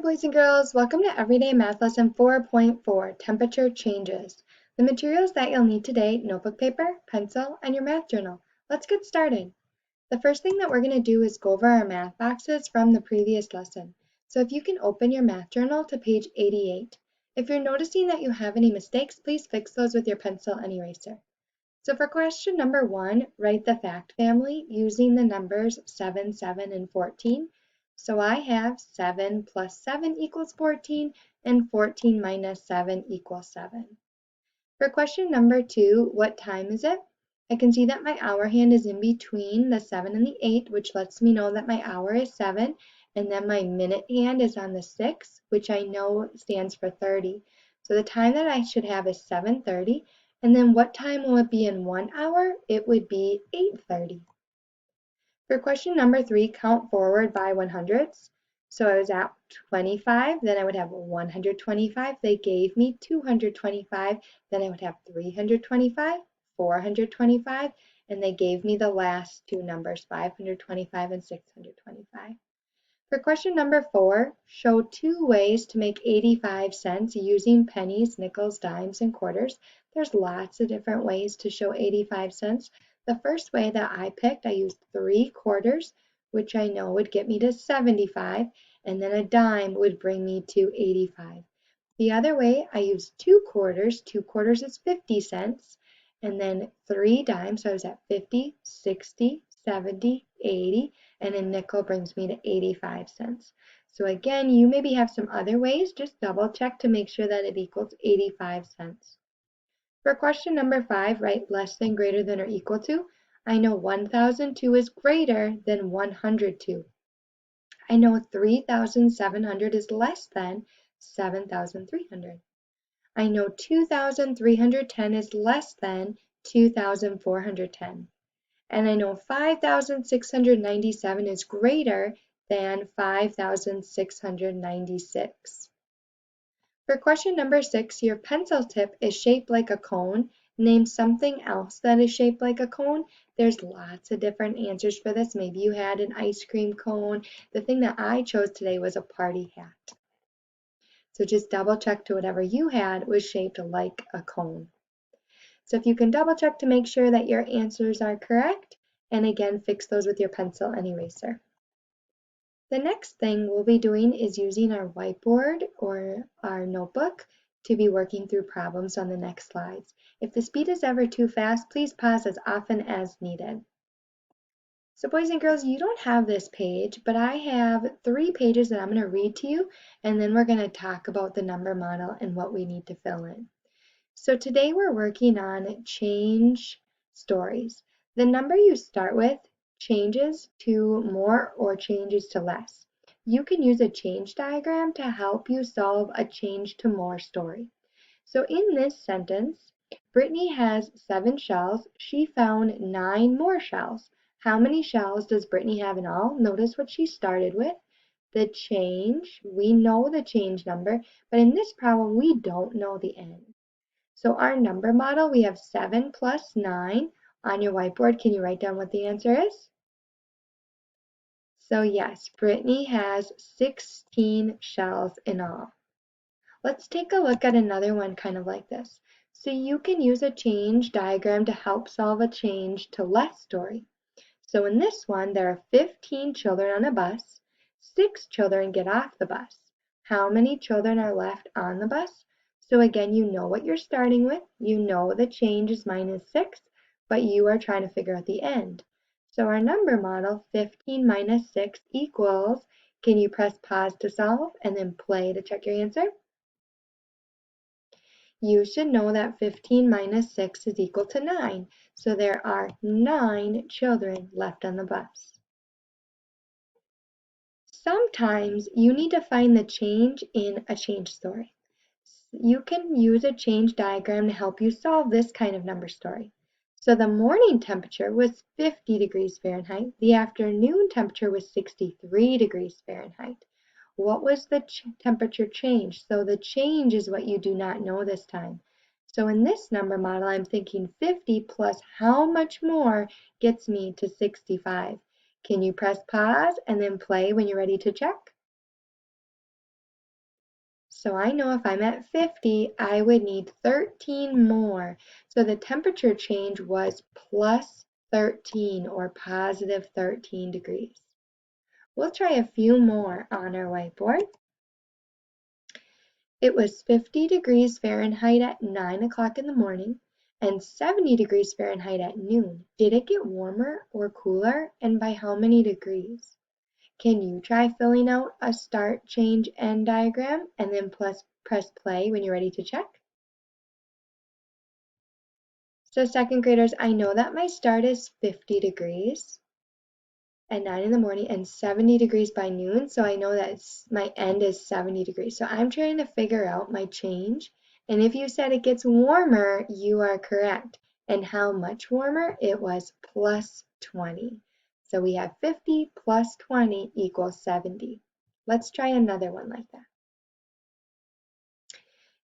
Hi boys and girls, welcome to Everyday Math Lesson 4.4, Temperature Changes. The materials that you'll need today, notebook paper, pencil, and your math journal. Let's get started. The first thing that we're going to do is go over our math boxes from the previous lesson. So if you can open your math journal to page 88. If you're noticing that you have any mistakes, please fix those with your pencil and eraser. So for question number 1, write the fact family using the numbers 7, 7, and 14. So I have 7 plus 7 equals 14 and 14 minus 7 equals 7. For question number 2, what time is it? I can see that my hour hand is in between the 7 and the 8, which lets me know that my hour is 7, and then my minute hand is on the 6, which I know stands for 30. So the time that I should have is 7:30, and then what time will it be in 1 hour? It would be 8:30. For question number 3, count forward by 100s. So I was at 25, then I would have 125. They gave me 225, then I would have 325, 425, and they gave me the last two numbers, 525 and 625. For question number 4, show 2 ways to make 85 cents using pennies, nickels, dimes, and quarters. There's lots of different ways to show 85 cents. The first way that I picked, I used 3 quarters, which I know would get me to 75, and then a dime would bring me to 85. The other way, I used 2 quarters. 2 quarters is 50 cents, and then 3 dimes, so I was at 50, 60, 70, 80, and a nickel brings me to 85 cents. So again, you maybe have some other ways, just double check to make sure that it equals 85 cents. For question number 5, write less than, greater than, or equal to. I know 1002 is greater than 102. I know 3700 is less than 7300. I know 2310 is less than 2410. And I know 5,697 is greater than 5,696. For question number 6, your pencil tip is shaped like a cone. Name something else that is shaped like a cone. There's lots of different answers for this. Maybe you had an ice cream cone. The thing that I chose today was a party hat. So just double check to whatever you had was shaped like a cone. So if you can double check to make sure that your answers are correct, and again, fix those with your pencil and eraser. The next thing we'll be doing is using our whiteboard or our notebook to be working through problems on the next slides. If the speed is ever too fast, please pause as often as needed. So boys and girls, you don't have this page, but I have 3 pages that I'm going to read to you, and then we're going to talk about the number model and what we need to fill in. So today we're working on change stories. The number you start with changes to more or changes to less. You can use a change diagram to help you solve a change to more story. So in this sentence, Brittany has 7 shells. She found 9 more shells. How many shells does Brittany have in all? Notice what she started with. The change, we know the change number, but in this problem, we don't know the end. So our number model, we have 7 plus 9. On your whiteboard, can you write down what the answer is? So yes, Brittany has 16 shells in all. Let's take a look at another one kind of like this. So you can use a change diagram to help solve a change to less story. So in this one, there are 15 children on a bus. 6 children get off the bus. How many children are left on the bus? So again, you know what you're starting with. You know the change is minus 6, but you are trying to figure out the end. So our number model, 15 minus 6 equals, can you press pause to solve and then play to check your answer? You should know that 15 minus 6 is equal to 9. So there are 9 children left on the bus. Sometimes you need to find the change in a change story. You can use a change diagram to help you solve this kind of number story. So the morning temperature was 50 degrees Fahrenheit. The afternoon temperature was 63 degrees Fahrenheit. What was the temperature change? So the change is what you do not know this time. So in this number model, I'm thinking 50 plus how much more gets me to 65. Can you press pause and then play when you're ready to check? So I know if I'm at 50, I would need 13 more. So the temperature change was plus 13 or positive 13 degrees. We'll try a few more on our whiteboard. It was 50 degrees Fahrenheit at 9 o'clock in the morning and 70 degrees Fahrenheit at noon. Did it get warmer or cooler, and by how many degrees? Can you try filling out a start, change, end diagram and then press play when you're ready to check? So second graders, I know that my start is 50 degrees at 9 in the morning and 70 degrees by noon, so I know that my end is 70 degrees. So I'm trying to figure out my change, and if you said it gets warmer, you are correct. And how much warmer? It was plus 20. So we have 50 plus 20 equals 70. Let's try another one like that.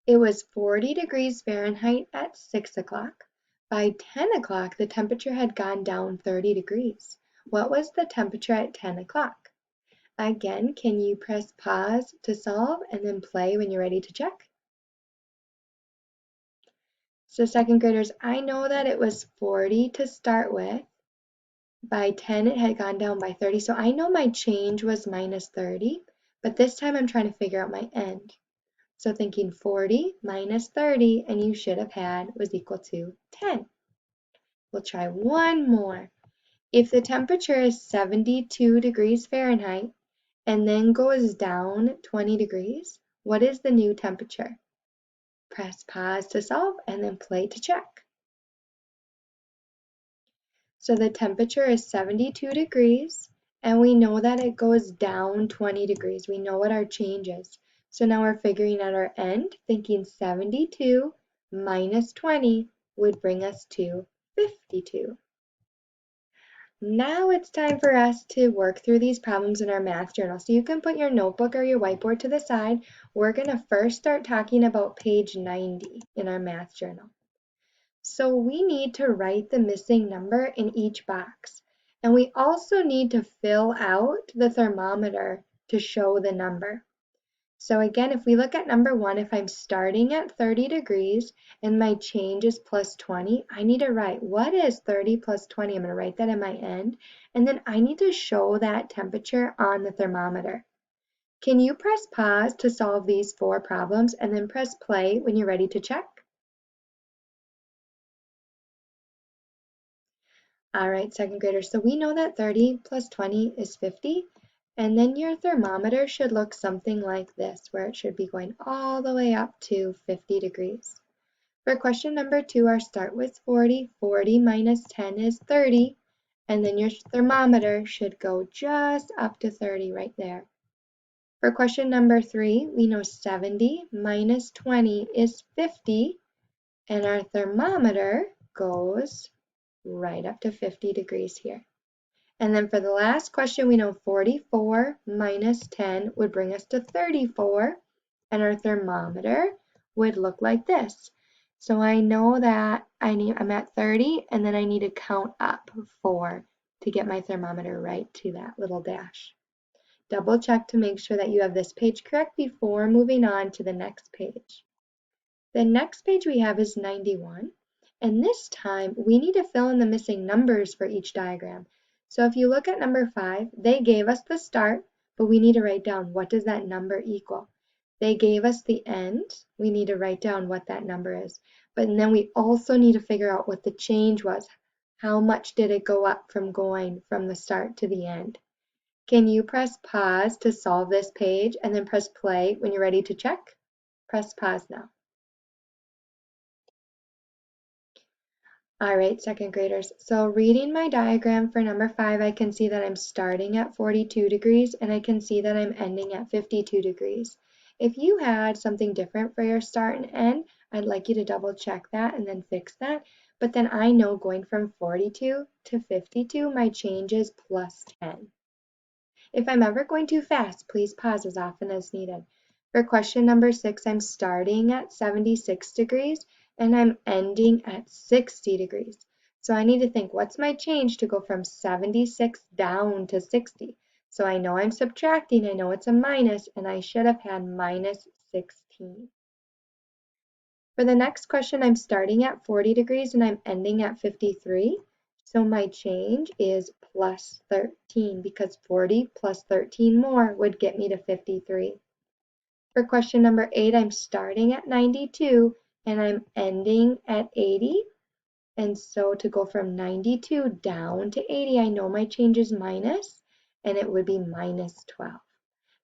It was 40 degrees Fahrenheit at 6 o'clock. By 10 o'clock, the temperature had gone down 30 degrees. What was the temperature at 10 o'clock? Again, can you press pause to solve and then play when you're ready to check? So second graders, I know that it was 40 to start with. By 10, it had gone down by 30. So I know my change was minus 30, but this time I'm trying to figure out my end. So thinking 40 minus 30, and you should have had was equal to 10. We'll try one more. If the temperature is 72 degrees Fahrenheit and then goes down 20 degrees, what is the new temperature? Press pause to solve and then play to check. So the temperature is 72 degrees and we know that it goes down 20 degrees. We know what our change is. So now we're figuring out our end, thinking 72 minus 20 would bring us to 52. Now it's time for us to work through these problems in our math journal. So you can put your notebook or your whiteboard to the side. We're going to first start talking about page 90 in our math journal. So we need to write the missing number in each box. And we also need to fill out the thermometer to show the number. So again, if we look at number 1, if I'm starting at 30 degrees and my change is plus 20, I need to write what is 30 plus 20. I'm going to write that in my end. And then I need to show that temperature on the thermometer. Can you press pause to solve these 4 problems and then press play when you're ready to check? All right, second graders, so we know that 30 plus 20 is 50. And then your thermometer should look something like this, where it should be going all the way up to 50 degrees. For question number 2, our start was 40. 40 minus 10 is 30. And then your thermometer should go just up to 30 right there. For question number 3, we know 70 minus 20 is 50. And our thermometer goes right up to 50 degrees here. And then for the last question, we know 44 minus 10 would bring us to 34, and our thermometer would look like this. So I know that I'm at 30, and then I need to count up 4 to get my thermometer right to that little dash. Double check to make sure that you have this page correct before moving on to the next page. The next page we have is 91, and this time we need to fill in the missing numbers for each diagram. So if you look at number 5, they gave us the start, but we need to write down what does that number equal. They gave us the end, we need to write down what that number is. But then we also need to figure out what the change was. How much did it go up from going from the start to the end? Can you press pause to solve this page and then press play when you're ready to check? Press pause now. All right, second graders. So reading my diagram for number 5, I can see that I'm starting at 42 degrees and I can see that I'm ending at 52 degrees. If you had something different for your start and end, I'd like you to double check that and then fix that. But then I know going from 42 to 52, my change is plus 10. If I'm ever going too fast, please pause as often as needed. For question number 6, I'm starting at 76 degrees and I'm ending at 60 degrees. So I need to think, what's my change to go from 76 down to 60? So I know I'm subtracting, I know it's a minus, and I should have had minus 16. For the next question, I'm starting at 40 degrees and I'm ending at 53. So my change is plus 13 because 40 plus 13 more would get me to 53. For question number 8, I'm starting at 92 and I'm ending at 80. And so to go from 92 down to 80, I know my change is minus, and it would be minus 12.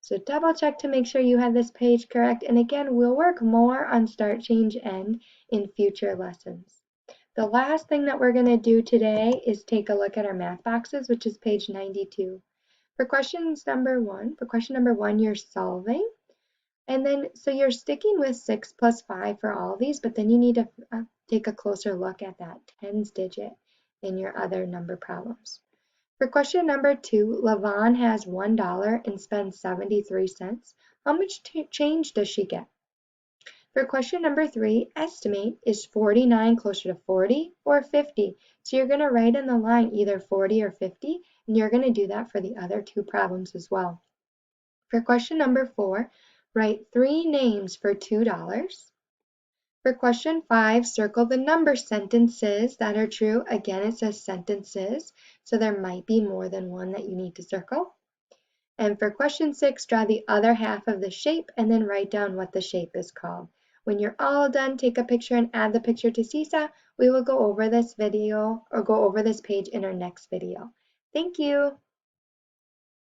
So double check to make sure you have this page correct. And again, we'll work more on start, change, end in future lessons. The last thing that we're going to do today is take a look at our math boxes, which is page 92. For question number one, you're solving. And then, so you're sticking with 6 plus 5 for all of these, but then you need to take a closer look at that tens digit in your other number problems. For question number 2, Lavon has $1 and spends 73 cents. How much change does she get? For question number 3, estimate, is 49 closer to 40 or 50? So you're going to write in the line either 40 or 50, and you're going to do that for the other 2 problems as well. For question number 4, write 3 names for $2. For question 5, circle the number sentences that are true. Again, it says sentences, so there might be more than one that you need to circle. And for question 6, draw the other half of the shape and then write down what the shape is called. When you're all done, take a picture and add the picture to Seesaw. We will go over this video or go over this page in our next video. Thank you.